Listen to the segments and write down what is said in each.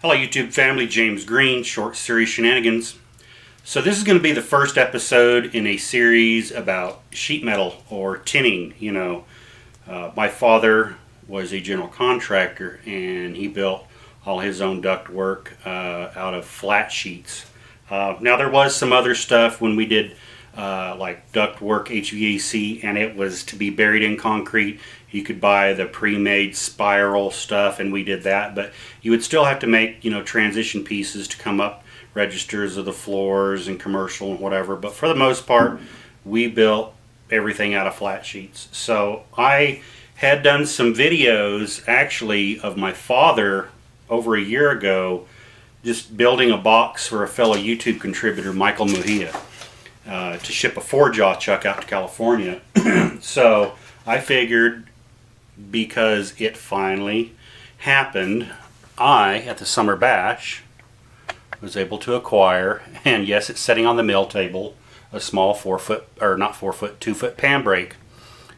Hello YouTube family, James Green, short series Shenanigans. So this is going to be the first episode in a series about sheet metal or tinning. My father was a general contractor and he built all his own ductwork out of flat sheets. Now there was some other stuff when we did like ductwork HVAC, and it was to be buried in concrete. You could buy the pre-made spiral stuff, and we did that, but you would still have to make transition pieces to come up registers of the floors and commercial and whatever. But for the most part, we built everything out of flat sheets. So I had done some videos actually of my father over a year ago just building a box for a fellow YouTube contributor, Michael Mujia, to ship a 4-jaw chuck out to California. So I figured, because it finally happened, I, at the summer bash, was able to acquire, and yes, it's sitting on the mill table, a small 2-foot pan brake.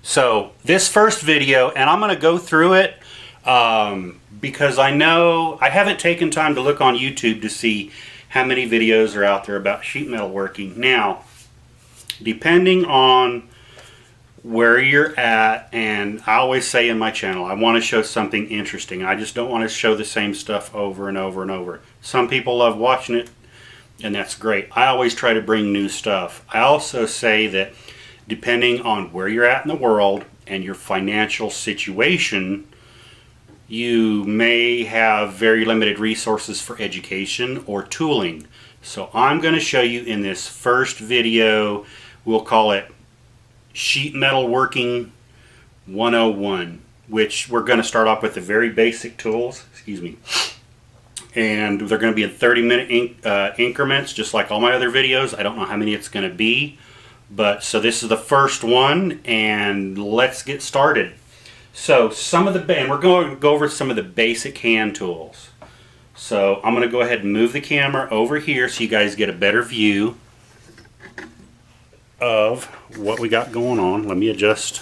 So this first video, and I'm going to go through it because I know I haven't taken time to look on YouTube to see how many videos are out there about sheet metal working. Now, depending on where you're at, and I always say in my channel, I want to show something interesting. I just don't want to show the same stuff over and over and over. Some people love watching it, and that's great. I always try to bring new stuff. I also say that depending on where you're at in the world and your financial situation, you may have very limited resources for education or tooling. So I'm going to show you in this first video, we'll call it Sheet Metal Working 101, which we're going to start off with the very basic tools, and they're going to be in 30-minute increments, just like all my other videos. I don't know how many it's going to be, but so this is the first one, and let's get started. So and we're going to go over some of the basic hand tools. So I'm going to go ahead and move the camera over here so you guys get a better view of what we got going on. Let me adjust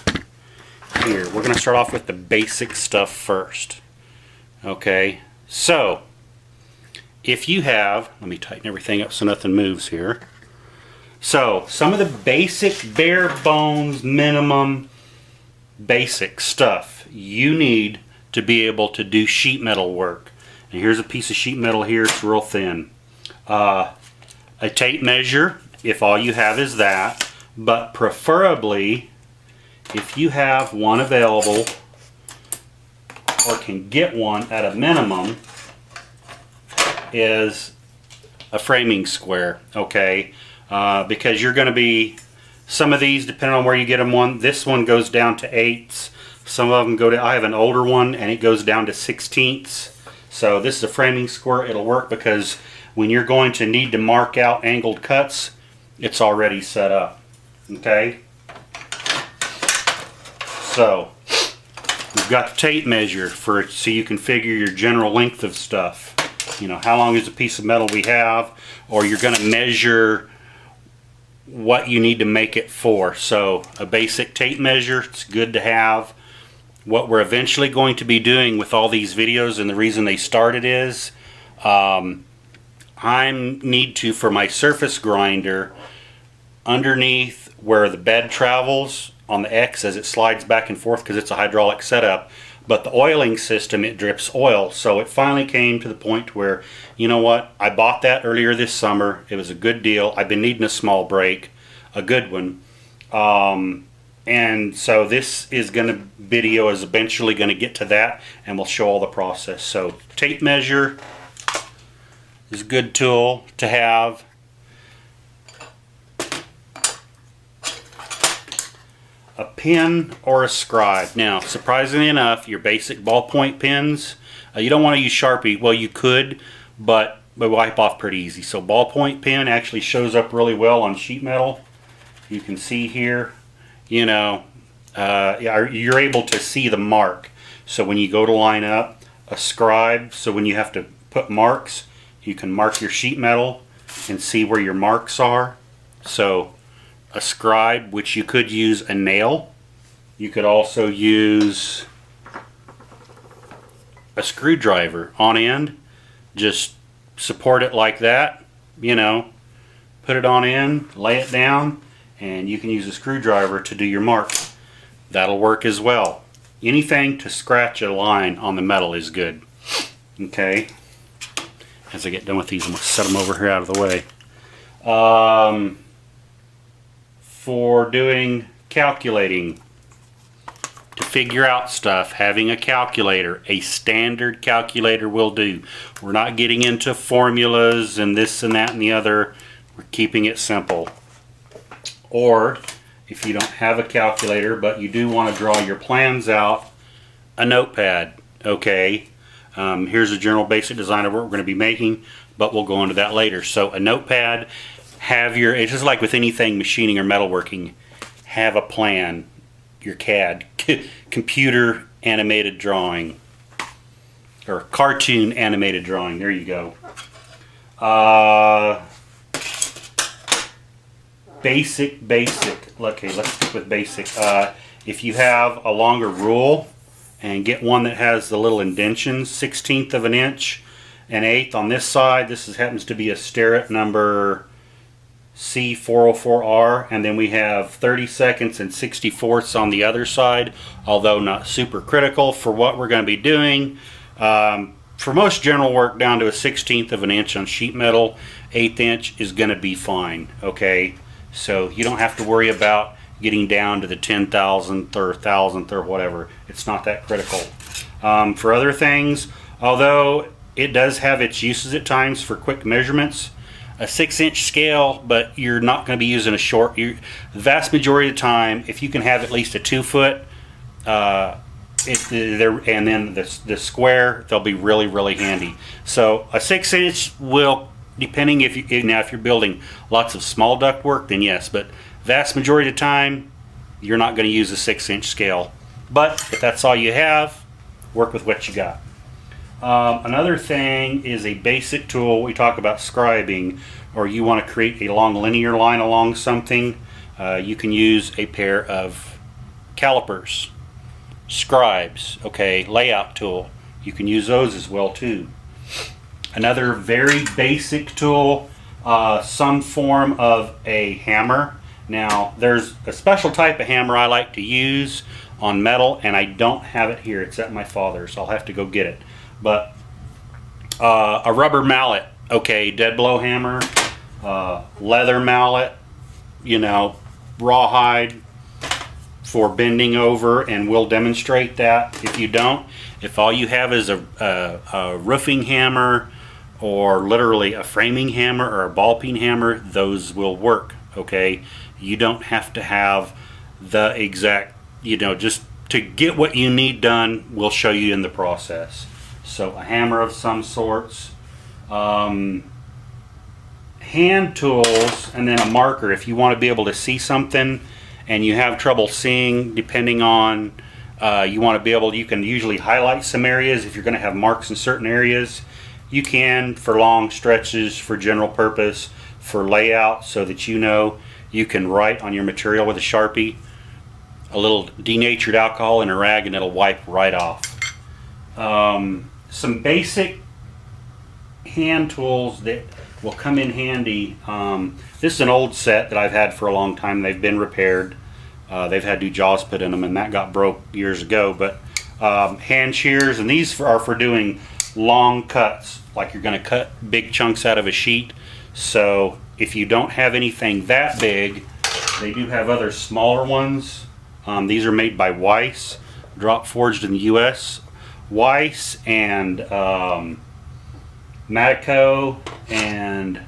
here. We're going to start off with the basic stuff first. Okay, so if you have, let me tighten everything up so nothing moves here. So some of the basic, bare bones, minimum basic stuff you need to be able to do sheet metal work. And here's a piece of sheet metal here. It's real thin. A tape measure, if all you have is that, but preferably if you have one available or can get one at a minimum, is a framing square, okay? Because you're going to be, some of these, depending on where you get them, this one goes down to 8ths. Some of them go to, I have an older one and it goes down to 16ths. So this is a framing square. It'll work because when you're going to need to mark out angled cuts, it's already set up. Okay? So we've got the tape measure so you can figure your general length of stuff. How long is a piece of metal we have, or you're going to measure what you need to make it for. So a basic tape measure, it's good to have. What we're eventually going to be doing with all these videos, and the reason they started is I need to, for my surface grinder, underneath where the bed travels on the X as it slides back and forth, because it's a hydraulic setup, but the oiling system, it drips oil. So it finally came to the point where, you know what, I bought that earlier this summer. It was a good deal. I've been needing a small brake, a good one. And so this video is eventually going to get to that, and we'll show all the process. So tape measure is a good tool to have. A pen or a scribe. Now, surprisingly enough, your basic ballpoint pens, you don't want to use Sharpie. Well, you could, but they wipe off pretty easy. So ballpoint pen actually shows up really well on sheet metal. You can see here, you're able to see the mark. So when you go to line up, a scribe, so when you have to put marks, you can mark your sheet metal and see where your marks are. So a scribe, which you could use a nail. You could also use a screwdriver on end. just support it like that, you know, put it on in, lay it down, and you can use a screwdriver to do your mark. That'll work as well. Anything to scratch a line on the metal is good. Okay, as I get done with these, I'm going to set them over here out of the way. For doing calculating, to figure out stuff, having a calculator, a standard calculator will do. We're not getting into formulas and this and that and the other. We're keeping it simple. Or if you don't have a calculator but you do want to draw your plans out, a notepad. Okay, here's a general basic design of what we're going to be making, but we'll go into that later. So a notepad, it's just like with anything machining or metalworking, have a plan, your CAD, computer animated drawing, or cartoon animated drawing, there you go. Basic, okay, let's stick with basic. If you have a longer rule, and get one that has the little indentions, 1/16 of an inch, an eighth on this side. This happens to be a Starrett number C404R, and then we have 32nds and 64ths on the other side, although not super critical for what we're going to be doing. For most general work, down to a 1/16 of an inch on sheet metal, 1/8 inch is going to be fine. Okay, so you don't have to worry about getting down to the 10,000th or 1,000th or whatever. It's not that critical. For other things, although it does have its uses at times for quick measurements, a 6-inch scale, but you're not going to be using a short. The vast majority of the time, if you can have at least a 2-foot, and then the square, they'll be really, really handy. So a 6-inch will, depending if you're building lots of small duct work, then yes, but vast majority of the time, you're not going to use a 6-inch scale. But if that's all you have, work with what you got. Another thing is a basic tool. We talk about scribing, or you want to create a long linear line along something. You can use a pair of calipers, scribes, okay, layout tool. You can use those as well too. Another very basic tool, some form of a hammer. Now, there's a special type of hammer I like to use on metal, and I don't have it here. It's at my father's, so I'll have to go get it. But a rubber mallet, okay, dead blow hammer, leather mallet, you know, rawhide for bending over, and we'll demonstrate that. If you don't, if all you have is a roofing hammer, or literally a framing hammer or a ball peen hammer, those will work. Okay, you don't have to have the exact, you know, just to get what you need done, we'll show you in the process. So a hammer of some sorts, hand tools, and then a marker. If you want to be able to see something and you have trouble seeing, depending on, you want to be able, you can usually highlight some areas if you're going to have marks in certain areas. You can for long stretches, for general purpose, for layout, so that you know you can write on your material with a Sharpie, a little denatured alcohol in a rag, and it'll wipe right off. Some basic hand tools that will come in handy. This is an old set that I've had for a long time. They've been repaired. They've had new jaws put in them, and that got broke years ago. But hand shears, and these are for doing long cuts, like you're going to cut big chunks out of a sheet. So if you don't have anything that big, they do have other smaller ones. These are made by Weiss, drop forged in the US. Weiss and Matico, and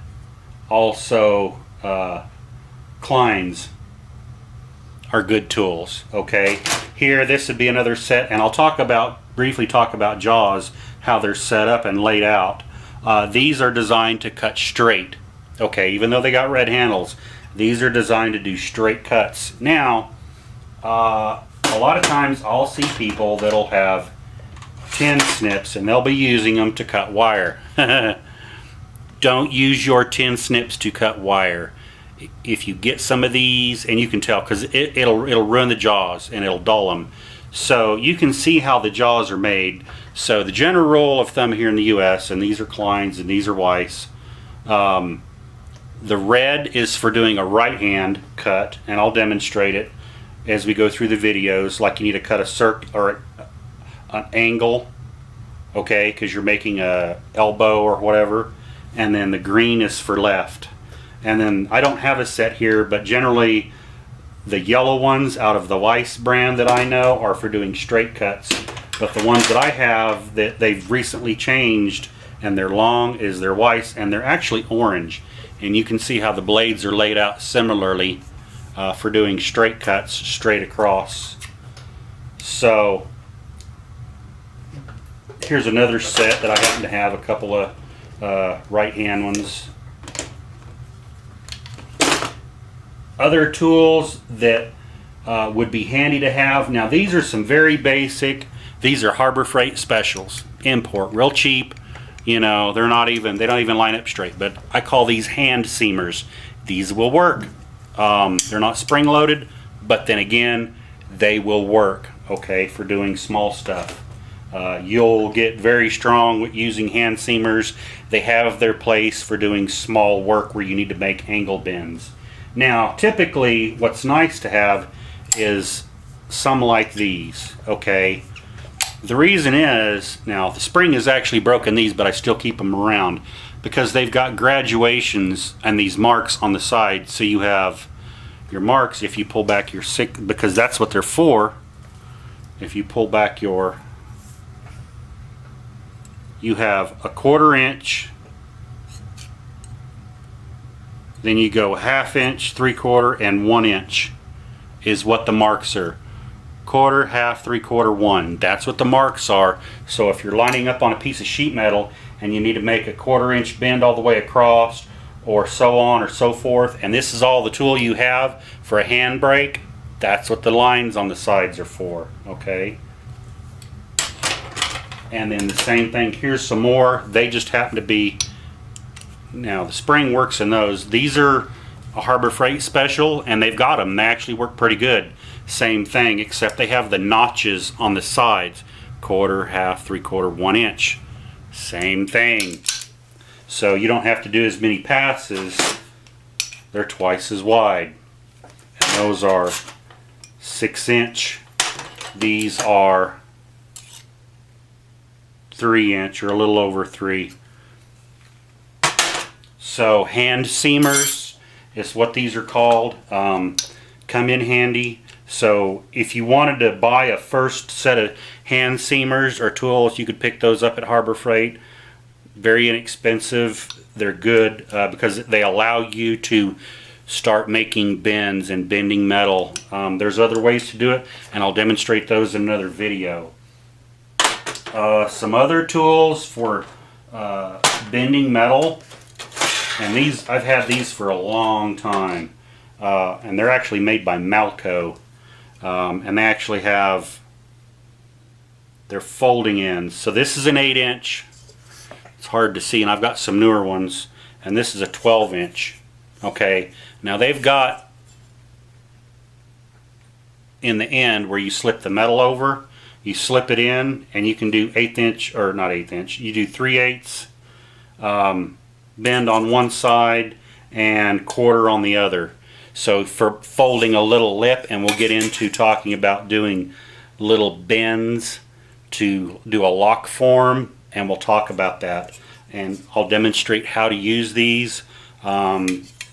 also Klein's are good tools. Okay, here this would be another set, and I'll briefly talk about jaws, how they're set up and laid out. These are designed to cut straight. Okay, even though they got red handles, these are designed to do straight cuts. Now, a lot of times I'll see people that'll have tin snips, and they'll be using them to cut wire. Don't use your tin snips to cut wire. If you get some of these, and you can tell, because it'll ruin the jaws and it'll dull them. So you can see how the jaws are made. So the general rule of thumb here in the US, and these are Kleins and these are Weiss, the red is for doing a right hand cut, and I'll demonstrate it as we go through the videos. Like you need to cut a circle or an angle, okay, because you're making a elbow or whatever. And then the green is for left. And then I don't have a set here, but generally the yellow ones out of the Weiss brand that I know are for doing straight cuts. But the ones that I have that they've recently changed and they're long is their Weiss, and they're actually orange. And you can see how the blades are laid out similarly for doing straight cuts straight across. So here's another set that I happen to have, a couple of right hand ones. Other tools that would be handy to have. Now these are some very basic. These are Harbor Freight specials, import, real cheap. You know, they don't even line up straight, but I call these hand seamers. These will work. They're not spring loaded, but then again, they will work, okay, for doing small stuff. You'll get very strong with using hand seamers. They have their place for doing small work where you need to make angle bends. Now, typically, what's nice to have is some like these, okay? The reason is, now the spring is actually broken these, but I still keep them around because they've got graduations and these marks on the side. So you have your marks if you pull back your because that's what they're for. If you pull back you have a 1/4 inch, then you go 1/2 inch, 3/4, and 1 inch is what the marks are. 1/4, 1/2, 3/4, 1. That's what the marks are. So if you're lining up on a piece of sheet metal and you need to make a 1/4 inch bend all the way across, or so on or so forth, and this is all the tool you have for a hand brake, that's what the lines on the sides are for, okay? And then the same thing, here's some more. They just happen to be, now the spring works in those. These are a Harbor Freight special, and they've got them. They actually work pretty good. Same thing, except they have the notches on the sides. 1/4, 1/2, 3/4, 1 inch. Same thing. So you don't have to do as many passes. They're twice as wide. And those are 6 inch. These are 3 inch, or a little over 3. So hand seamers is what these are called. Come in handy. So if you wanted to buy a first set of hand seamers or tools, you could pick those up at Harbor Freight. Very inexpensive. They're good because they allow you to start making bends and bending metal. There's other ways to do it, and I'll demonstrate those in another video. Some other tools for bending metal, and these, I've had these for a long time, and they're actually made by Malco, and they actually have their folding ends. So this is an 8 inch. It's hard to see, and I've got some newer ones, and this is a 12 inch. Okay, now they've got in the end where you slip the metal over, you slip it in, and you can do 1/8 inch, or not 1/8 inch, you do 3/8 bend on one side and 1/4 on the other. So for folding a little lip, and we'll get into talking about doing little bends to do a lock form, and we'll talk about that, and I'll demonstrate how to use these.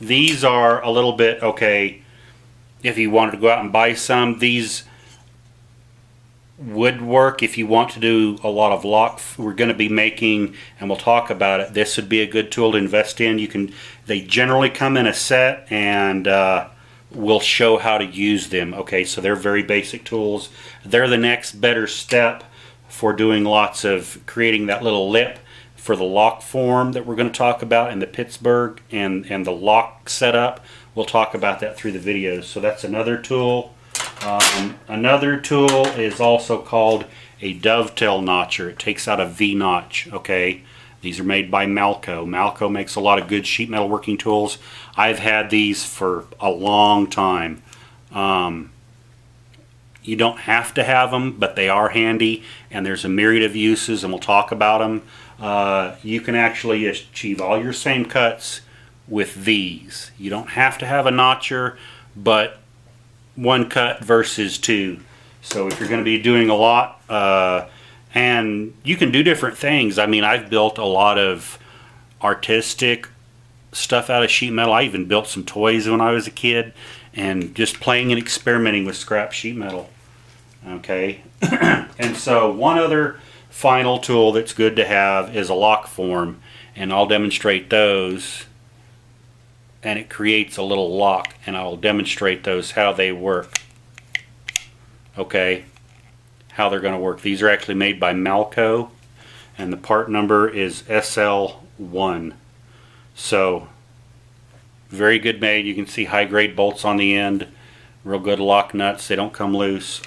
These are a little bit, okay, if you wanted to go out and buy some, these would work if you want to do a lot of lock. We're going to be making, and we'll talk about it, this would be a good tool to invest in. They generally come in a set, and we'll show how to use them. Okay, so they're very basic tools. They're the next better step for doing lots of creating that little lip for the lock form that we're going to talk about in the Pittsburgh, and the lock setup. We'll talk about that through the videos. So that's another tool. Another tool is also called a dovetail notcher. It takes out a V notch. Okay, these are made by Malco. Malco makes a lot of good sheet metal working tools. I've had these for a long time. You don't have to have them, but they are handy, and there's a myriad of uses, and we'll talk about them. You can actually achieve all your same cuts with these. You don't have to have a notcher, but one cut versus two. So if you're going to be doing a lot, and you can do different things. I mean, I've built a lot of artistic stuff out of sheet metal. I even built some toys when I was a kid, and just playing and experimenting with scrap sheet metal. Okay, and so one other final tool that's good to have is a lock form, and I'll demonstrate those. And it creates a little lock, and I'll demonstrate those, how they work. Okay, how they're going to work. These are actually made by Malco, and the part number is SL1. So very good made. You can see high grade bolts on the end, real good lock nuts. They don't come loose.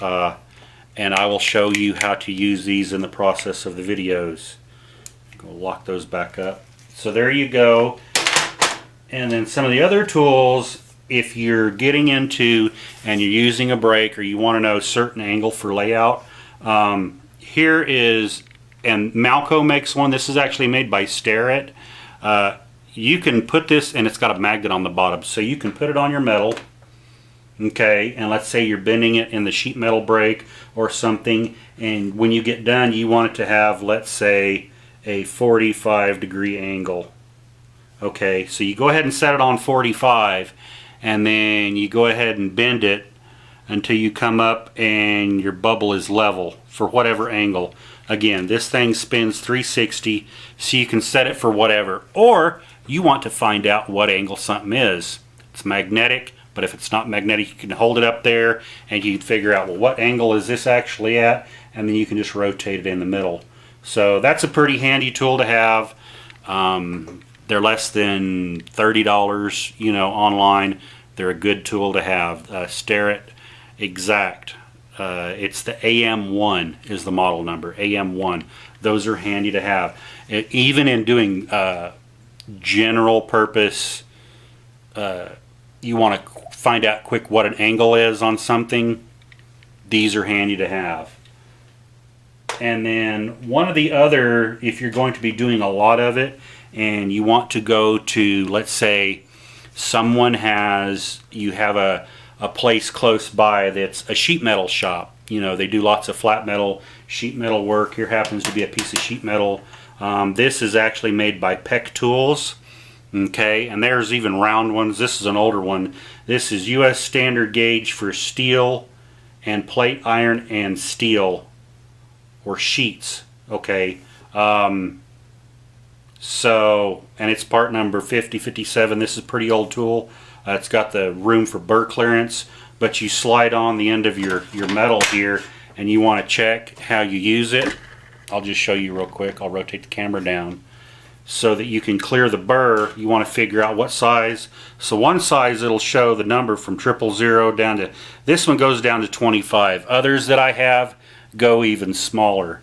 And I will show you how to use these in the process of the videos. Go lock those back up. So there you go. And then some of the other tools, if you're getting into and you're using a brake, or you want to know a certain angle for layout, here is, and Malco makes one. This is actually made by Starrett. You can put this, and it's got a magnet on the bottom, so you can put it on your metal. Okay, and let's say you're bending it in the sheet metal brake or something, and when you get done, you want it to have, let's say, a 45-degree angle. Okay, so you go ahead and set it on 45, and then you go ahead and bend it until you come up and your bubble is level for whatever angle. Again, this thing spins 360, so you can set it for whatever. Or you want to find out what angle something is. It's magnetic, but if it's not magnetic, you can hold it up there and you can figure out, well, what angle is this actually at? And then you can just rotate it in the middle. So that's a pretty handy tool to have. They're less than $30, you know, online. They're a good tool to have. Starrett Exact. It's the AM1 is the model number. AM1. Those are handy to have. Even in doing general purpose, you want to find out quick what an angle is on something. These are handy to have. And then one of the other, if you're going to be doing a lot of it, and you want to go to, let's say, you have a place close by that's a sheet metal shop. You know, they do lots of flat metal, sheet metal work. Here happens to be a piece of sheet metal. This is actually made by Peck Tools. Okay, and there's even round ones. This is an older one. This is U.S. standard gauge for steel and plate iron and steel, or sheets. Okay. So, and it's part number 5057. This is a pretty old tool. It's got the room for burr clearance, but you slide on the end of your metal here, and you want to check how you use it. I'll just show you real quick. I'll rotate the camera down so that you can clear the burr. You want to figure out what size. So one size, it'll show the number from 000 down to, this one goes down to 25. Others that I have go even smaller.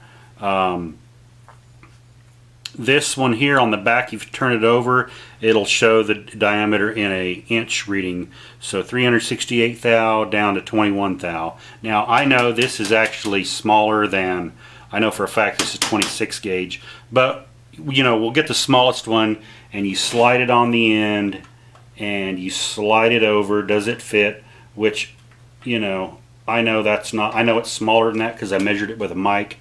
This one here on the back, if you turn it over, it'll show the diameter in an inch reading. So 368 thou down to 21 thou. Now I know this is actually smaller than, I know for a fact this is 26 gauge, but you know, we'll get the smallest one, and you slide it on the end and you slide it over. Does it fit? Which, you know, I know that's not, I know it's smaller than that because I measured it with a mic.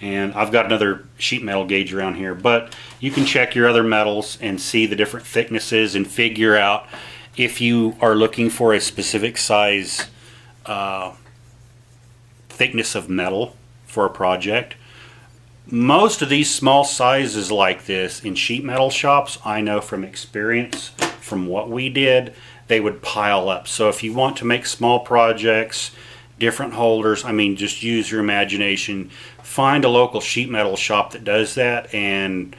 And I've got another sheet metal gauge around here, but you can check your other metals and see the different thicknesses and figure out if you are looking for a specific size thickness of metal for a project. Most of these small sizes like this in sheet metal shops, I know from experience, from what we did, they would pile up. So if you want to make small projects, different holders, I mean, just use your imagination. Find a local sheet metal shop that does that, and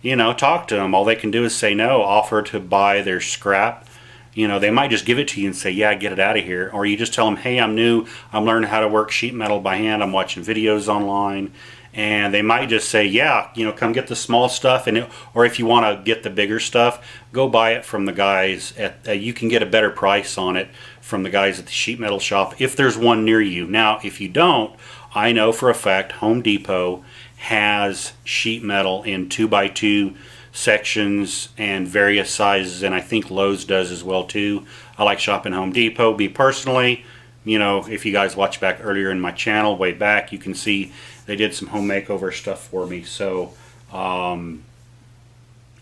you know, talk to them. All they can do is say no, offer to buy their scrap. You know, they might just give it to you and say, yeah, get it out of here. Or you just tell them, hey, I'm new, I'm learning how to work sheet metal by hand, I'm watching videos online, and they might just say, yeah, you know, come get the small stuff, or if you want to get the bigger stuff, go buy it from the guys at you can get a better price on it from the guys at the sheet metal shop if there's one near you. Now if you don't, I know for a fact Home Depot has sheet metal in 2x2 sections and various sizes, and I think Lowe's does as well too. I like shopping Home Depot. Me personally, you know, if you guys watch back earlier in my channel way back, you can see they did some home makeover stuff for me. So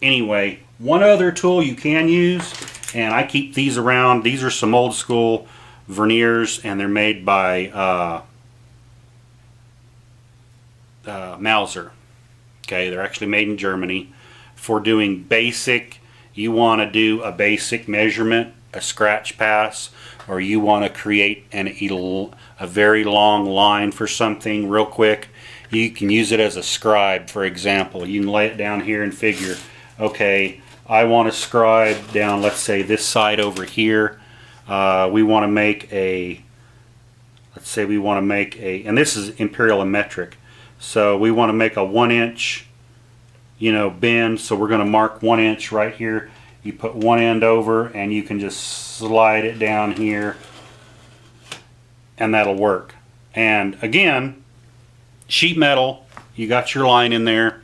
anyway, one other tool you can use, and I keep these around. These are some old school verniers, and they're made by Mauser. Okay, they're actually made in Germany. For doing basic, you want to do a basic measurement, a scratch pass, or you want to create a very long line for something real quick, you can use it as a scribe. For example, you can lay it down here and figure, okay, I want to scribe down, let's say this side over here. We want to make a, let's say we want to make a, and this is imperial and metric, so we want to make a 1 inch, you know, bend. So we're going to mark 1 inch right here. You put one end over and you can just slide it down here, and that'll work. And again, sheet metal, you got your line in there,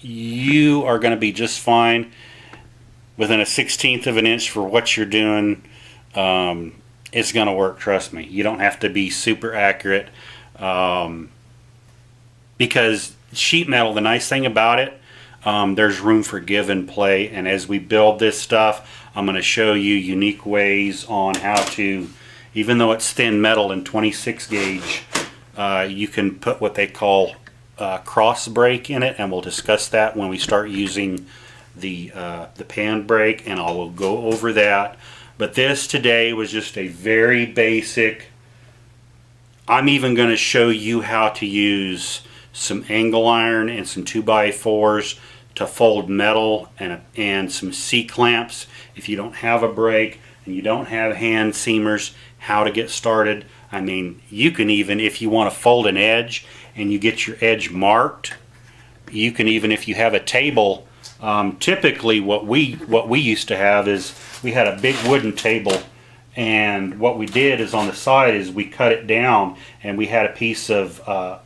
you are going to be just fine within a 1/16 of an inch for what you're doing. It's going to work, trust me. You don't have to be super accurate, because sheet metal, the nice thing about it, there's room for give and play. And as we build this stuff, I'm going to show you unique ways on how to, even though it's thin metal and 26 gauge, you can put what they call cross break in it, and we'll discuss that when we start using the pan brake, and I will go over that. But this today was just a very basic. I'm even going to show you how to use some angle iron and some 2x4s to fold metal, and some C-clamps if you don't have a brake and you don't have hand seamers, how to get started. I mean, you can even, if you want to fold an edge and you get your edge marked, you can even, if you have a table, typically what we used to have is we had a big wooden table, and what we did is on the side is we cut it down, and we had a piece of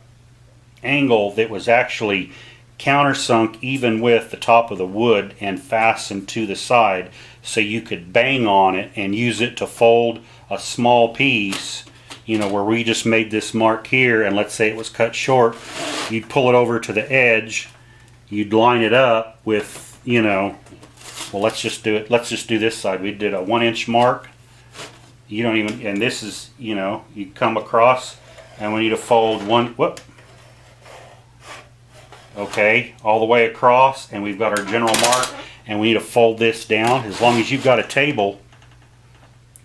angle that was actually countersunk even with the top of the wood and fastened to the side, so you could bang on it and use it to fold a small piece, you know, where we just made this mark here, and let's say it was cut short, you'd pull it over to the edge, you'd line it up with, you know, well, let's just do this side. We did a 1 inch mark. You don't even, and this is, you know, you come across, and we need to fold okay, all the way across, and we've got our general mark, and we need to fold this down. As long as you've got a table,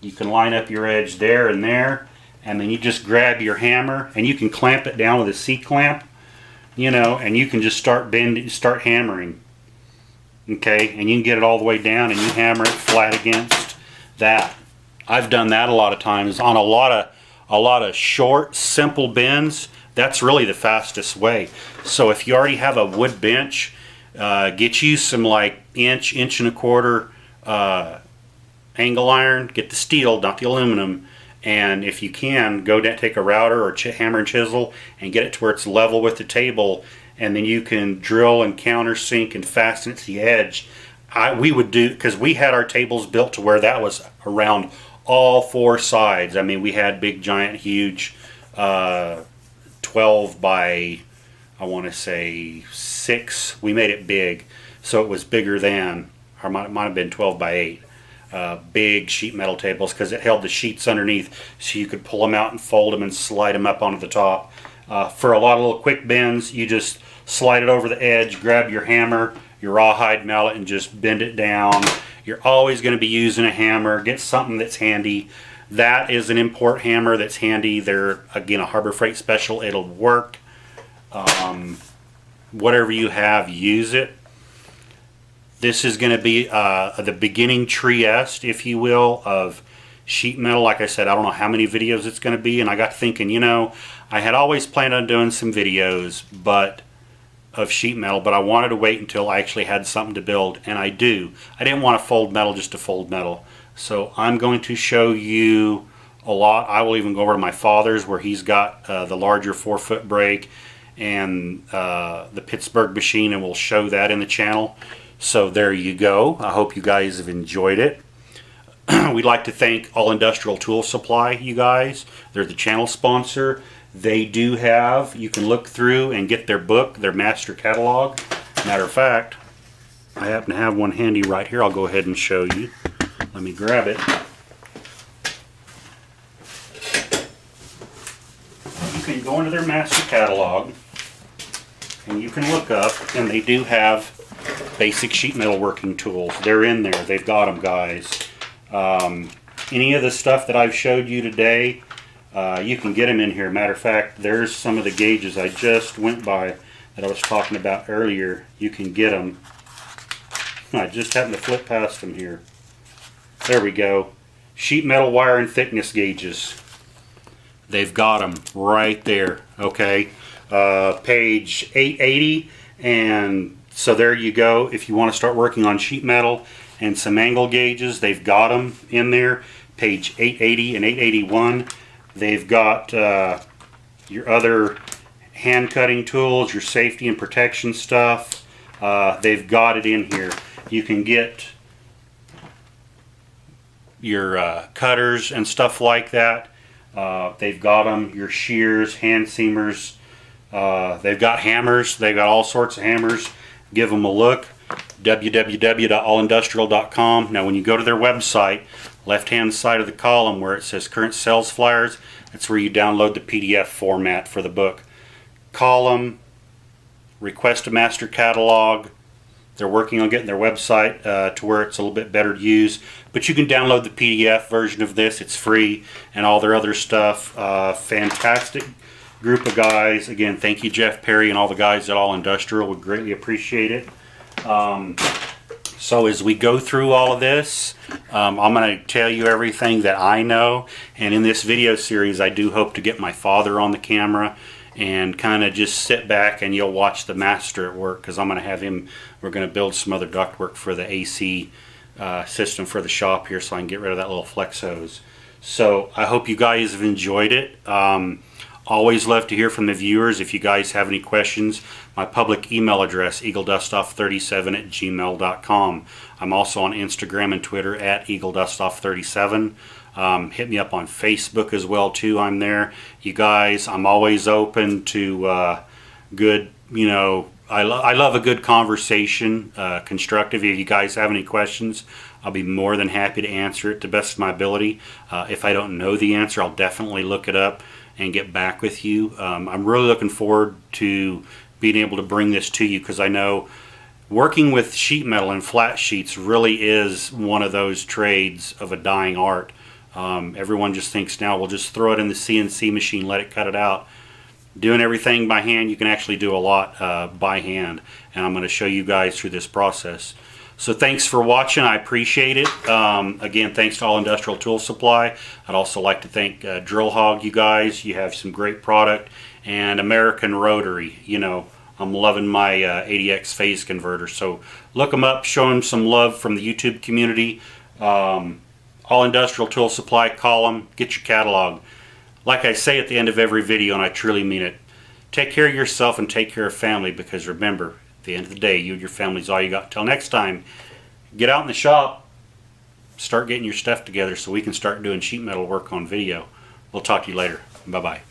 you can line up your edge there and there, and then you just grab your hammer, and you can clamp it down with a C-clamp, you know, and you can just start hammering, okay, and you can get it all the way down, and you hammer it flat against that. I've done that a lot of times on a lot of short, simple bends. That's really the fastest way. So if you already have a wood bench, get you some like inch and a quarter angle iron. Get the steel, not the aluminum. And if you can, go down, take a router or hammer and chisel and get it to where it's level with the table. And then you can drill and countersink and fasten it to the edge. We would do, because we had our tables built to where that was around all four sides. I mean, we had big, giant, huge 12 by, I want to say 6. We made it big, so it was bigger than, or it might have been 12 by 8. Big sheet metal tables, because it held the sheets underneath, so you could pull them out and fold them and slide them up onto the top. For a lot of little quick bends, you just slide it over the edge, grab your hammer, your rawhide mallet, and just bend it down. You're always going to be using a hammer. Get something that's handy. That is an import hammer that's handy. They're, again, a Harbor Freight special. It'll work. Whatever you have, use it. This is going to be the beginning Trieste, if you will, of sheet metal. Like I said, I don't know how many videos it's going to be, and I got thinking, you know, I had always planned on doing some videos of sheet metal, but I wanted to wait until I actually had something to build, and I do. I didn't want to fold metal just to fold metal. So I'm going to show you a lot. I will even go over to my father's where he's got the larger 4-foot brake and the Pittsburgh machine, and we'll show that in the channel. So there you go. I hope you guys have enjoyed it. We'd like to thank All Industrial Tool Supply, you guys. They're the channel sponsor. They do have, you can look through and get their book, their master catalog. Matter of fact, I happen to have one handy right here. I'll go ahead and show you. Let me grab it. You can go into their master catalog and you can look up, and they do have basic sheet metal working tools. They're in there. They've got them, guys. Any of the stuff that I've showed you today, you can get them in here. Matter of fact, there's some of the gauges I just went by that I was talking about earlier. You can get them. I just happened to flip past them here. There we go. Sheet metal wire and thickness gauges. They've got them right there. Okay. Page 880. And so there you go. If you want to start working on sheet metal and some angle gauges, they've got them in there. Page 880 and 881. They've got your other hand cutting tools, your safety and protection stuff. They've got it in here. You can get your cutters and stuff like that. They've got them, your shears, hand seamers. They've got hammers. They've got all sorts of hammers. Give them a look. www.allindustrial.com. Now when you go to their website, left hand side of the column where it says current sales flyers, that's where you download the PDF format for the book. Call them, request a master catalog. They're working on getting their website to where it's a little bit better to use, but you can download the PDF version of this. It's free, and all their other stuff. Fantastic group of guys. Again, thank you, Jeff Perry, and all the guys at All Industrial. We greatly appreciate it. So as we go through all of this, I'm going to tell you everything that I know, and in this video series I do hope to get my father on the camera and kind of just sit back and you'll watch the master at work, because I'm going to have him, we're going to build some other ductwork for the AC system for the shop here so I can get rid of that little flex hose. So I hope you guys have enjoyed it. Always love to hear from the viewers. If you guys have any questions, my public email address, eagledustoff37@gmail.com. I'm also on Instagram and Twitter at eagledustoff37. Hit me up on Facebook as well too. I'm there. You guys, I'm always open to good, you know, I love a good conversation, constructive. If you guys have any questions, I'll be more than happy to answer it to the best of my ability. If I don't know the answer, I'll definitely look it up and get back with you. I'm really looking forward to being able to bring this to you, because I know working with sheet metal and flat sheets really is one of those trades of a dying art. Everyone just thinks now we'll just throw it in the CNC machine, let it cut it out. Doing everything by hand, you can actually do a lot by hand, and I'm going to show you guys through this process. So thanks for watching. I appreciate it. Again, thanks to All Industrial Tool Supply. I'd also like to thank Drill Hog, you guys. You have some great product. And American Rotary. You know, I'm loving my 80X phase converter. So look them up. Show them some love from the YouTube community. All Industrial Tool Supply. Call them. Get your catalog. Like I say at the end of every video, and I truly mean it, take care of yourself and take care of family, because remember, at the end of the day, you and your family is all you got. Till next time, get out in the shop, start getting your stuff together so we can start doing sheet metal work on video. We'll talk to you later. Bye-bye.